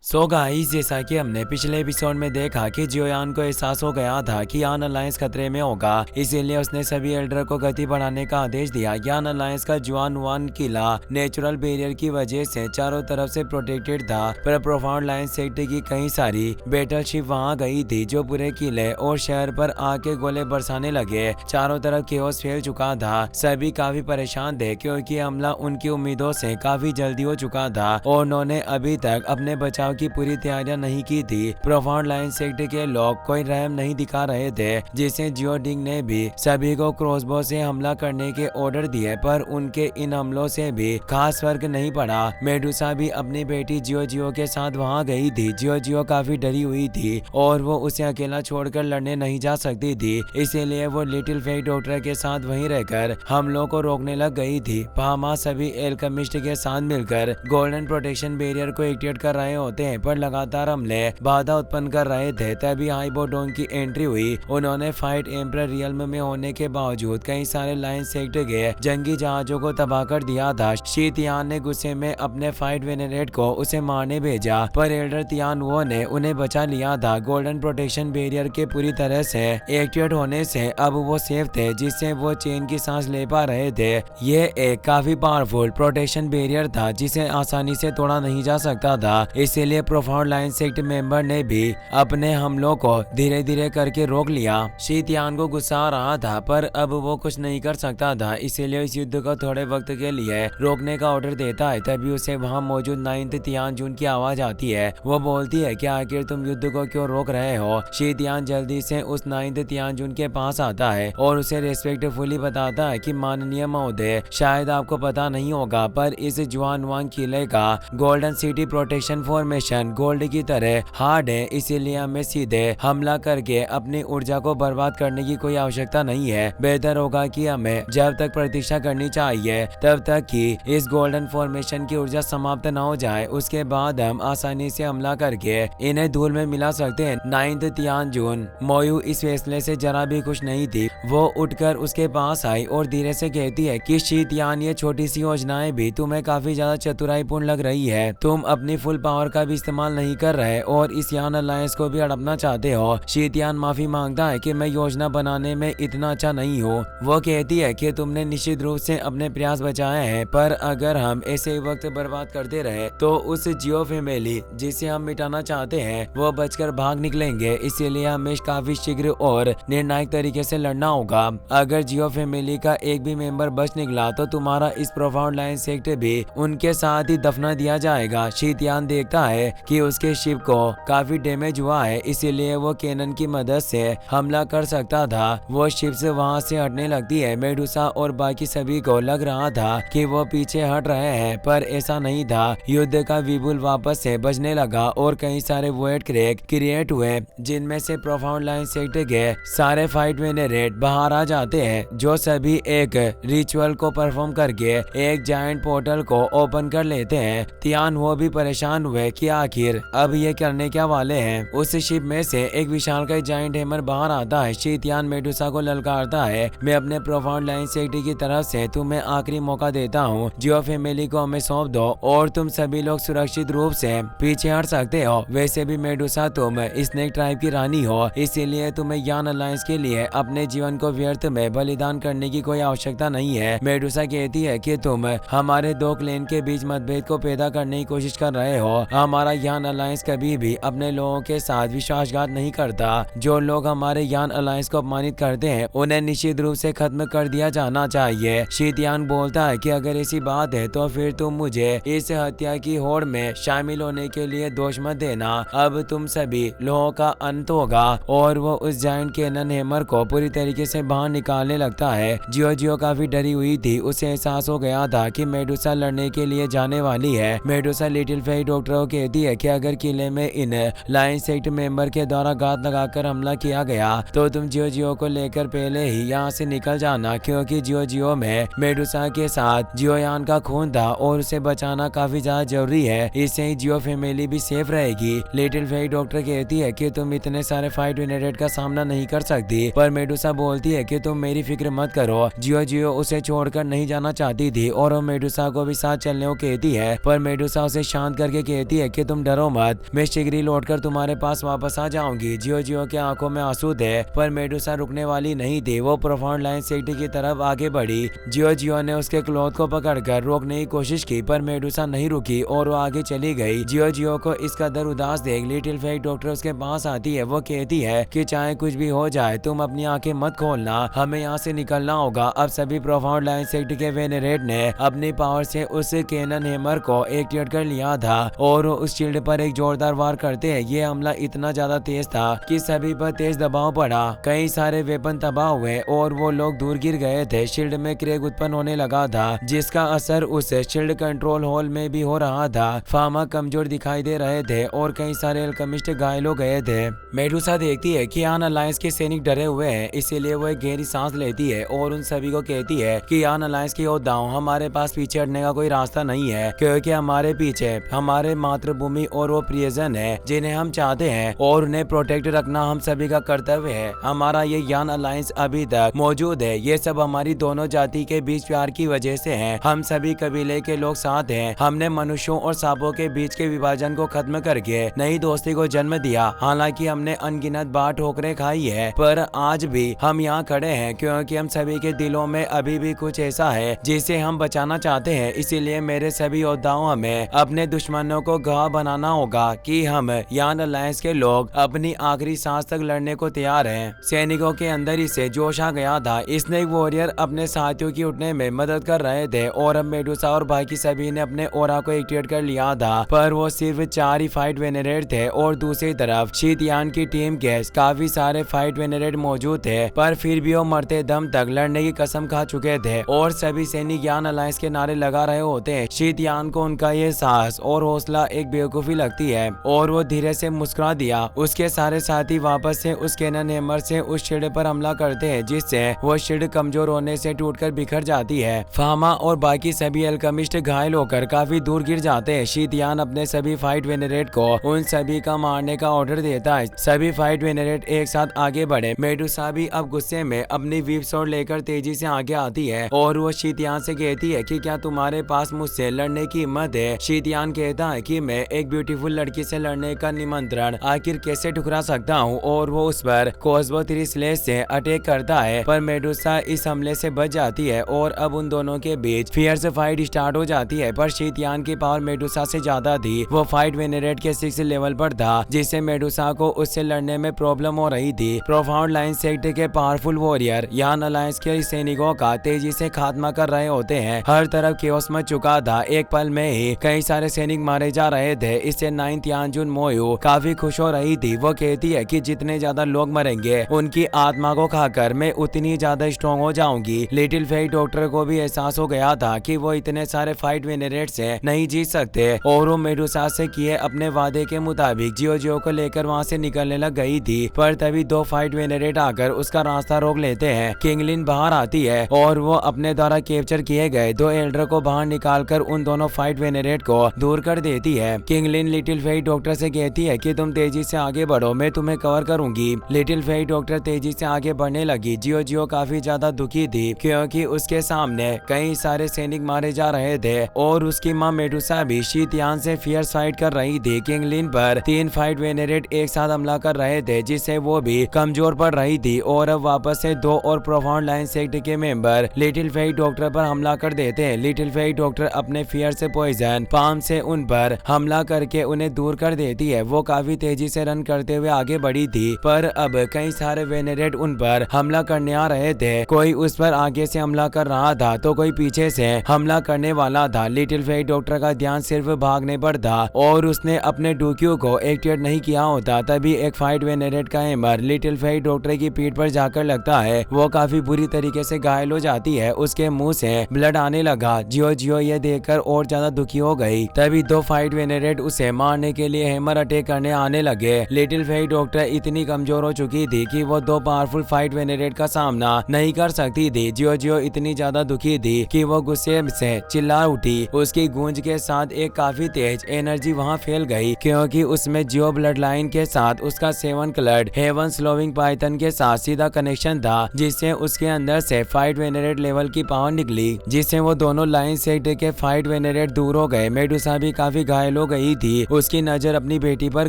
So guys, जैसा कि हमने पिछले एपिसोड में देखा कि जियोयान को एहसास हो गया था कि यान अलायंस खतरे में होगा, इसीलिए उसने सभी एल्डर को गति बढ़ाने का आदेश दिया। यान अलायंस का जुआन किला नेचुरल बैरियर की वजह से चारों तरफ से प्रोटेक्टेड था, पर प्रोफाउंड लाइन सेक्टर की कई सारी बैटल शिप वहां गई थी जो पूरे किले और शहर पर आके गोले बरसाने लगे। चारों तरफ केओस फैल चुका था। सभी काफी परेशान थे क्योंकि हमला उनकी उम्मीदों से काफी जल्दी हो चुका था और उन्होंने अभी तक अपने बचाव की पूरी तैयारियां नहीं की थी। प्रोफाउंड लाइन सेक्टर के लोग कोई रहम नहीं दिखा रहे थे, जिससे जियोडिंग ने भी सभी को क्रॉसबो से हमला करने के ऑर्डर दिए, पर उनके इन हमलों से भी खास फर्क नहीं पड़ा। मेडुसा भी अपनी बेटी जियो के साथ वहां गई थी। जियो काफी डरी हुई थी और वो उसे अकेला छोड़कर लड़ने नहीं जा सकती थी, इसीलिए वो लिटिल फेई डॉक्टर के साथ वहीं रहकर हमलों को रोकने लग गई थी। पामा सभी एल्केमिस्ट के साथ मिलकर गोल्डन प्रोटेक्शन बैरियर को एक्टिवेट कर रहे होते हैं, पर लगातार हमले बाधा उत्पन्न कर रहे थे। तभी हाइबोडोंग की एंट्री हुई। उन्होंने फाइट एम्परर रियल्म में होने के बावजूद कई सारे लाइन सेक्टर के जंगी जहाजों को तबाह कर दिया था। शी तियान ने गुस्से में अपने फाइट वेनेरेट को उसे मारने भेजा, पर एल्डर तियान वो ने उन्हें बचा लिया था। गोल्डन प्रोटेक्शन बैरियर के पूरी तरह से एक्टिवेट होने से अब वो सेफ थे, जिससे वो चैन की सांस ले पा रहे थे। ये एक काफी पावरफुल प्रोटेक्शन बैरियर था जिसे आसानी से तोड़ा नहीं जा सकता था, इसीलिए प्रोफाउंड लाइन सेक्ट मेंबर ने भी अपने हमलों को धीरे धीरे करके रोक लिया। शी तियान को गुस्सा आ रहा था, पर अब वो कुछ नहीं कर सकता था, इसीलिए इस युद्ध को थोड़े वक्त के लिए रोकने का ऑर्डर देता है। तभी उसे वहां मौजूद 9th तियानजुन की आवाज आती है। वो बोलती है कि आखिर तुम युद्ध को क्यों रोक रहे हो। शी तियान जल्दी से उस 9th तियानजुन के पास आता है और उसे रेस्पेक्टफुली बताता है कि माननीय महोदय, शायद आपको पता नहीं होगा, पर इस जुआनवांग किले का golden city protection formation gold की तरह हार्ड है, इसीलिए हमें सीधे हमला करके अपनी ऊर्जा को बर्बाद करने की कोई आवश्यकता नहीं है। बेहतर होगा कि हमें जब तक प्रतीक्षा करनी चाहिए तब तक कि इस गोल्डन फॉर्मेशन की ऊर्जा समाप्त न हो जाए, उसके बाद हम आसानी से हमला करके इन्हें धूल में मिला सकते हैं। 9th तियानजुन मोयू इस फैसले से जरा भी खुश नहीं थी। वो उठकर उसके पास आई और धीरे से कहती है कि शी तियान, ये छोटी सी योजनाएं भी तुम्हें काफी ज्यादा चतुराईपूर्ण लग रही है। तुम अपनी फुल पावर का भी इस्तेमाल नहीं कर रहे और इस यान अलायंस को भी हड़पना चाहते हो। शी तियान माफी मांगता है कि मैं योजना बनाने में इतना अच्छा नहीं हूँ। वो कहती है कि तुमने निश्चित रूप से अपने प्रयास बचाए हैं, पर अगर हम ऐसे ही वक्त बर्बाद करते रहे तो उस जियो फैमिली जिसे हम मिटाना चाहते हैं वो बचकर भाग निकलेंगे, इसीलिए हमें काफी शीघ्र और निर्णायक तरीके से लड़ना होगा। अगर जियो फैमिली का एक भी मेंबर बच निकला तो तुम्हारा इस प्रोफाउंड लाइन सेक्टर भी उनके साथ ही दफना दिया जाएगा। शी तियान देखता है कि उसके शिप को काफी डैमेज हुआ है, इसीलिए वो कैनन की मदद से हमला कर सकता था। वो शिप से वहां से हटने लगती है। मेडुसा और बाकी सभी को लग रहा था कि वो पीछे हट रहे हैं, पर ऐसा नहीं था। युद्ध का विपुल वापस से बजने लगा और कई सारे वॉइड क्रैक क्रिएट हुए, जिनमें से प्रोफाउंड लाइन सेक्टर के सारे फाइट वेनेरेट बाहर आ जाते हैं, जो सभी एक रिचुअल को परफॉर्म करके एक जायंट पोर्टल को ओपन कर लेते हैं। तियान वो भी परेशान हुए कि आखिर अब ये करने क्या वाले हैं। उस शिप में से एक विशालकाय जायंट हैमर बाहर आता है। शी तियान मेडुसा को ललकारता है, मैं अपने प्रोफाउंड लाइन सेक्टर की तरफ से तुम्हें आखिरी मौका देता हूँ। जियो फैमिली को हमें सौंप दो और तुम सभी लोग सुरक्षित रूप से पीछे हट सकते हो। वैसे भी मेडुसा, तुम स्नेक ट्राइब की रानी हो, इसीलिए तुम्हें यान अलायंस के लिए अपने जीवन को व्यर्थ में बलिदान करने की कोई आवश्यकता नहीं है। मेडुसा कहती है कि तुम हमारे दो क्लेन के बीच मतभेद को पैदा करने की कोशिश कर रहे हो। हमारा यान अलायंस कभी भी अपने लोगों के साथ विश्वासघात नहीं करता। जो लोग हमारे यान अलायंस को अपमानित करते हैं उन्हें निश्चित रूप से खत्म कर दिया जाना चाहिए। शी तियान बोलता है कि अगर ऐसी बात है तो फिर तुम मुझे इस हत्या की होड़ में शामिल होने के लिए दोष मत देना। अब तुम सभी लोगों का अंत होगा। और वो उस जायंट कैनन हैमर को पूरी तरीके से बाहर निकालने लगता है। जियो काफी डरी हुई थी। उसे एहसास हो गया था कि मेडुसा लड़ने के लिए जाने वाली है। मेडुसा लिटिल फेई डॉक्टर को कहती है कि अगर किले में इन लाइन सेक्ट मेंबर के द्वारा घात लगाकर हमला किया गया तो तुम जियो को लेकर पहले ही यहाँ से निकल जाना, क्योंकि जियो में मेडुसा के साथ जियोयान का खून था और उसे बचाना काफी ज्यादा जरूरी है। इससे ही जियो फैमिली भी सेफ रहेगी। लिटिल फेई डॉक्टर कहती है कि तुम इतने सारे फाइट वेनेरेट का सामना नहीं कर सकती, पर मेडुसा बोलती है कि तुम मेरी फिक्र मत करो। जियो उसे छोड़कर नहीं जाना चाहती थी और वो मेडुसा को भी साथ चलने को कहती है, पर मेडुसा उसे शांत करके कहती है कि तुम डरो मत, मैं शीघ्र लौटकर तुम्हारे पास वापस आ जाऊंगी। जियो के आंखों में आंसू थे, पर मेडुसा रुकने वाली नहीं थी। वो प्रोफाउंड लाइन सिटी की तरफ आगे बढ़ी। जियो ने उसके क्लॉथ को पकड़कर रोकने की कोशिश की, पर मेडुसा नहीं रुकी और वो आगे चली गई। जियो को इस कदर उदास देख लिटिल फेट डॉक्टर उसके पास आती है। वो कहती है कि चाहे कुछ भी हो जाए, तुम अपनी आंखें मत खोलना, हमें यहाँ से निकलना होगा। अब सभी प्रोफाउंड लाइन सेक्ट के वेनेरेट ने अपनी पावर से उस कैनन हैमर को एक्टिवेट कर लिया था और उस शील्ड पर एक जोरदार वार करते हैं। ये हमला इतना ज्यादा तेज था कि सभी पर तेज दबाव पड़ा। कई सारे वेपन तबाह हुए और वो लोग दूर गिर गए थे। शील्ड में क्रेग उत्पन्न होने लगा था, जिसका असर उस शील्ड कंट्रोल हॉल में भी हो रहा था। फार्मा कमजोर दिखाई दे रहे थे और कई सारे अल्केमिस्ट घायल हो गए थे। मेडुसा देखती है कि यान अलायंस के सैनिक डरे हुए हैं, इसीलिए वो एक गहरी सांस लेती है और उन सभी को कहती है कि यान अलायंस के योद्धाओं, हमारे पास पीछे हटने का कोई रास्ता नहीं है, क्योंकि हमारे पीछे हमारे मातृभूमि और वो प्रियजन है जिन्हें हम चाहते हैं और उन्हें प्रोटेक्ट रखना हम सभी का कर्तव्य है। हमारा ये यान अलायंस अभी तक मौजूद है। ये सब हमारी दोनों जाति के बीच प्यार की वजह से है। हम सभी कबीले के लोग साथ हैं। हमने मनुष्यों और सांपों के बीच के विभाजन को खत्म करके नई दोस्ती को जन्म दिया। हालांकि हमने अनगिनत बार ठोकरें खाई है, पर आज भी हम यहाँ खड़े हैं क्योंकि हम सभी के दिलों में अभी भी कुछ ऐसा है जिसे हम बचाना चाहते हैं। इसीलिए मेरे सभी योद्धाओं, हमें अपने दुश्मनों को गवाह बनाना होगा कि हम यान अलायंस के लोग अपनी आखिरी सांस तक लड़ने को तैयार हैं। सैनिकों के अंदर इसे जोश आ गया था। स्नेक वॉरियर अपने साथियों की उठने में मदद कर रहे थे और अब मेडुसा और बाकी सभी ने अपने ओरा को एक्टिवेट कर लिया था, पर वो सिर्फ 4 ही फाइट वेनेरेट थे और दूसरी तरफ शीतयान की टीम के काफी सारे फाइट वेनेरेट मौजूद थे, पर फिर भी वो मरते दम तक लड़ने की कसम खा चुके थे और सभी सैनिक यान अलायंस के नारे लगा रहे होते हैं। शीतयान को उनका ये साहस और हौसला एक बेवकूफी लगती है और वो धीरे से मुस्कुरा दिया। उसके सारे साथी वापस से उस कैनन हैमर से उस शील्ड पर हमला करते हैं, जिससे वो शील्ड कमजोर होने से टूटकर बिखर जाती है। फामा और बाकी सभी अल्केमिस्ट घायल होकर काफी दूर गिर जाते हैं। शीतयान अपने सभी फाइट वेनेरेट को उन सभी का मारने का ऑर्डर देता है। सभी फाइट वेनेरेट एक साथ आगे बढ़े। मेडुसा भी अब गुस्से में अपनी वीप स्वॉर्ड लेकर तेजी से आगे आती है और वो शीतयान से कहती है कि क्या तुम्हारे पास मुझसे लड़ने की हिम्मत है। शीतयान कहता है कि मैं एक ब्यूटीफुल लड़की से लड़ने का निमंत्रण आखिर कैसे ठुकरा सकता हूँ, और वो उस पर क्रॉसबो 3 स्लेश से अटैक करता है, पर मेडुसा इस हमले से बच जाती है और अब उन दोनों के बीच फियर्स फाइट स्टार्ट हो जाती है। पर शीतयान की पावर मेडुसा से ज्यादा थी। वो फाइट वेनेरेट के 6 लेवल पर था, जिससे मेडुसा को उससे लड़ने में प्रॉब्लम हो रही थी। प्रोफाउंड लाइन सेक्ट के पावरफुल वॉरियर यान अलायंस के सैनिकों का तेजी से खात्मा कर रहे होते हैं। हर तरफ केओस मच चुका था। एक पल में ही कई सारे सैनिक मारे जा रहे थे। इससे 9th यानजुन मोयू काफी खुश हो रही थी। वो कहती है कि जितने ज्यादा लोग मरेंगे, उनकी आत्मा को खाकर मैं उतनी ज्यादा स्ट्रॉन्ग हो जाऊंगी। लिटिल फेट डॉक्टर को भी एहसास हो गया था कि वो इतने सारे फाइट वेनेरेट से नहीं जीत सकते और वो मेडुसा से किए अपने वादे के मुताबिक जियो को लेकर वहाँ से निकलने लग गई थी। पर तभी 2 फाइट वेनेरेट आकर उसका रास्ता रोक लेते हैं। किंगलिन बाहर आती है और वो अपने द्वारा कैप्चर किए गए 2 एल्डर को बाहर निकालकर उन दोनों फाइट वेनेरेट को दूर कर देती है। किंगलिन लिटिल फेट डॉक्टर से कहती है कि तुम तेजी से आगे बढ़ो, मैं तुम्हें कवर करूंगी। लिटिल फेट डॉक्टर तेजी से आगे बढ़ने लगी। जियो काफी ज्यादा दुखी थी क्योंकि उसके सामने कई सारे सैनिक मारे जा रहे थे और उसकी माँ मेडुसा भी शीतयान से फियर्स फाइट कर रही थी। किंगलिन पर 3 फाइट वेनेरेट एक साथ हमला कर रहे थे, जिससे वो भी कमजोर पड़ रही थी और अब वापस से 2 और प्रोफाउंड लाइन सेक्ट के मेंबर लिटिल फेट डॉक्टर पर हमला कर देते हैं। लिटिल फेट डॉक्टर अपने फियर से पॉइजन पाम से उन पर हमला करके उन्हें दूर कर देती है। वो काफी तेजी से रन करते हुए आगे बढ़ी थी, पर अब कई सारे वेनेरेट उन पर हमला करने आ रहे थे। कोई उस पर आगे से हमला कर रहा था तो कोई पीछे से हमला करने वाला था। लिटिल फेट डॉक्टर का ध्यान सिर्फ भागने पर था और उसने अपने डूक्यू को एक्टिवेट नहीं किया होता। तभी एक फाइट वेनेरेट का हैमर लिटिल फेट डॉक्टर की पीठ पर जाकर लगता है। वो काफी बुरी तरीके से घायल हो जाती है। उसके मुंह से ब्लड आने लगा। जियो ये देखकर और ज्यादा दुखी हो गई। तभी 2 फाइट वेनेरेट उसे मारने के लिए हैमर अटैक करने आने लगे। लिटिल फेट डॉक्टर इतनी कमजोर हो चुकी थी कि वो 2 पावरफुल फाइट वेनेरेट का सामना नहीं कर सकती थी। जियो इतनी ज्यादा दुखी थी कि वो गुस्से से चिल्ला उठी। उसकी गूंज के साथ एक काफी तेज एनर्जी वहाँ फैल गई क्योंकि उसमें जियो ब्लड लाइन के साथ उसका 7 कलर्ड हेवन स्लोविंग पाइथन के साथ सीधा कनेक्शन था, जिससे उसके अंदर से फाइट वेनेरेट लेवल की पावर निकली, जिससे वो दोनों लाइन सेक्ट के फाइट वेनेरेट दूर हो गए। मेडुसा भी काफी घायल फ्लो गई थी, उसकी नजर अपनी बेटी पर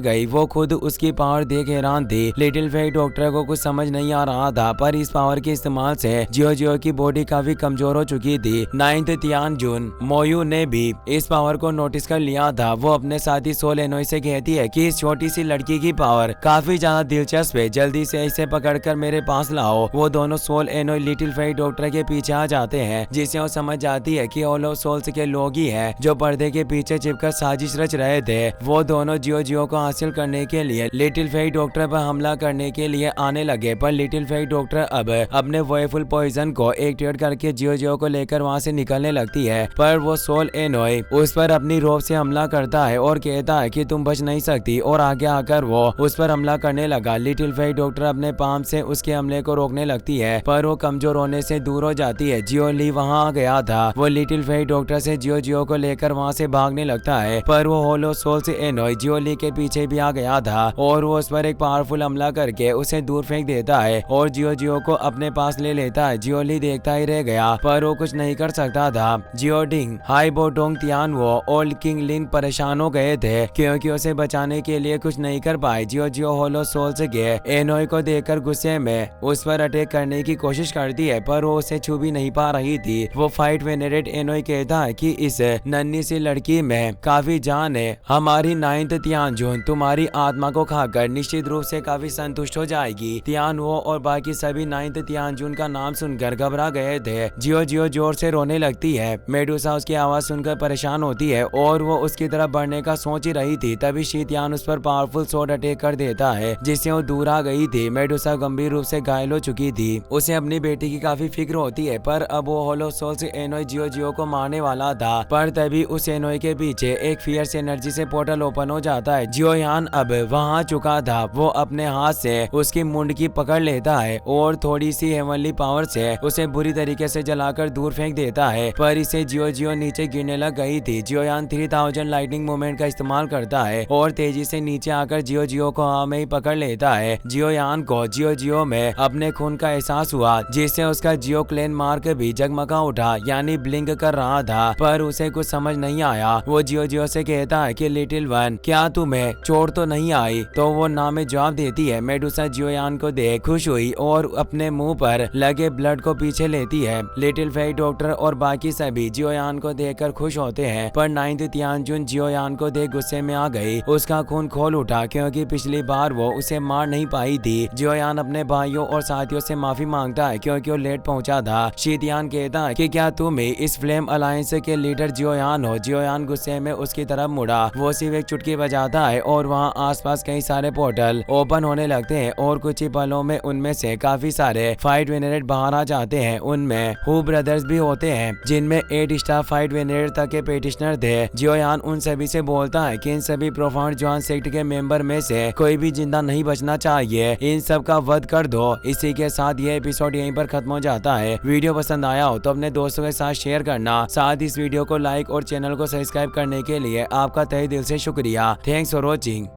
गई। वो खुद उसकी पावर देख हैरान थी। लिटिल फेट डॉक्टर को कुछ समझ नहीं आ रहा था, पर इस पावर के इस्तेमाल से जियो की बॉडी काफी कमजोर हो चुकी थी। 9 तियानजुन मोयू ने भी इस पावर को नोटिस कर लिया था। वो अपने साथी सोल एनोई से कहती है कि इस छोटी सी लड़की की पावर काफी ज्यादा दिलचस्प है, जल्दी से इसे पकड़कर मेरे पास लाओ। वो दोनों सोल एनोई लिटिल फेट डॉक्टर के पीछे आ जाते हैं, जिससे वो समझ जाती है कि ऑल ऑफ सोल्स के लोग ही हैं जो पर्दे के पीछे छिपकर साजिश रच रहे थे। वो दोनों जियो को हासिल करने के लिए लिटिल फेट डॉक्टर पर हमला करने के लिए आने लगे, पर लिटिल फेट डॉक्टर अब अपने वॉयफुल पॉइजन को एक्टिवेट करके जियो को लेकर वहां से निकलने लगती है। पर वो सोल एनोई उस पर अपनी रोब से हमला करता है और कहता है कि तुम बच नहीं सकती, और आगे आकर वो उस पर हमला करने लगा। लिटिल फेट डॉक्टर अपने पाम से उसके हमले को रोकने लगती है, पर वो कमजोर होने से दूर हो जाती है। जियो ली वहां आ गया था। वो लिटिल फेट डॉक्टर से जियो को लेकर वहां से भागने लगता है, पर वो होलो सोल से एनोई जियो ली के पीछे भी आ गया था और वो उस पर एक पावरफुल हमला करके उसे दूर फेंक देता है और जियो को अपने पास ले लेता है। जियो ली देखता ही रह गया, पर वो कुछ नहीं कर सकता था। जियो डिंग, हाई बोटोंग तियान वो और किंग लिन परेशान हो गए थे क्योंकि उसे बचाने के लिए कुछ नहीं कर पाए। जियो होलो सोल से गए एनोई को देखकर गुस्से में उस पर अटैक करने की कोशिश करती है, पर वो उसे छू भी नहीं पा रही थी। वो फाइट वेनरेट एनोई कहता है कि इस नन्ही सी लड़की में काफी जान है। हमारी 9 तियानजुन तुम्हारी आत्मा को खाकर निश्चित रूप से काफी संतुष्ट हो जाएगी। तियानवो और बाकी सभी 9 तियानजुन का नाम सुनकर घबरा गए थे। जियो जोर से रोने लगती है। मेडुसा उसकी आवाज सुनकर परेशान होती है और वो उसकी तरफ बढ़ने का सोच ही रही थी, तभी शीतियान उस पर पावरफुल शॉट अटैक कर देता है, जिससे वो दूर आ गई थी। मेडुसा गंभीर रूप से घायल हो चुकी थी। उसे अपनी बेटी की काफी फिक्र होती है, पर अब वो होलो सोल से एनोई जियो को मारने वाला था, पर तभी उस एनोई के पीछे एक फियर्स एनर्जी से पोर्टल ओपन हो जाता है। जियोयान अब वहां चुका था। वो अपने हाथ से उसकी मुंड की पकड़ लेता है और थोड़ी सी हेवनली पावर से उसे बुरी तरीके से जलाकर दूर फेंक देता है, पर इसे जियो नीचे गिरने लग गई थी। जियोयान 3000 लाइटनिंग मूवमेंट का इस्तेमाल करता है और तेजी से नीचे आकर जियो को हवा में ही पकड़ लेता है। जियोयान को जियो में अपने खून का एहसास हुआ, जिससे उसका जियो क्लेन मार्क भी जगमगा उठा, यानी ब्लिंक कर रहा था, पर उसे कुछ समझ नहीं आया। वो जियो से कहता है कि लिटिल वन, क्या तुम्हें चोट तो नहीं आई? तो वो ना में जवाब देती है। मेडुसा जियोयान को देख खुश हुई और अपने मुंह पर लगे ब्लड को पीछे लेती है। लिटिल फेट डॉक्टर और बाकी सभी जियोयान को देखकर खुश होते हैं, पर 9 तियानजुन जियोयान को देख गुस्से में आ गई। उसका खून खोल उठा क्योंकि पिछली बार वो उसे मार नहीं पाई थी। जियोयान अपने भाइयों और साथियों से माफी मांगता है क्योंकि वो लेट पहुंचा था। शीतियान कहता है कि क्या तुम ही इस फ्लेम अलायंस के लीडर जियोयान हो? जियोयान गुस्से में उसकी तरफ मुड़ा। वो सिर्फ एक चुटकी बजाता है और वहाँ आसपास कई सारे पोर्टल ओपन होने लगते हैं और कुछ ही पलों में उनमें से काफी सारे फाइट वेनरेट बाहर आ जाते हैं। उनमें हु ब्रदर्स भी होते हैं, जिनमें 8 स्टार फाइट वेनरेट तक के पेटिशनर थे। जियोयान उन सभी से बोलता है कि इन सभी प्रोफाउंड जॉन सेक्ट के मेंबर में से कोई भी जिंदा नहीं बचना चाहिए, इन सब का वध कर दो। इसी के साथ ये एपिसोड यहीं पर खत्म हो जाता है। वीडियो पसंद आया हो तो अपने दोस्तों के साथ शेयर करना, साथ इस वीडियो को लाइक और चैनल को सब्सक्राइब करने के लिए आपका तहे दिल से शुक्रिया। Thanks for watching.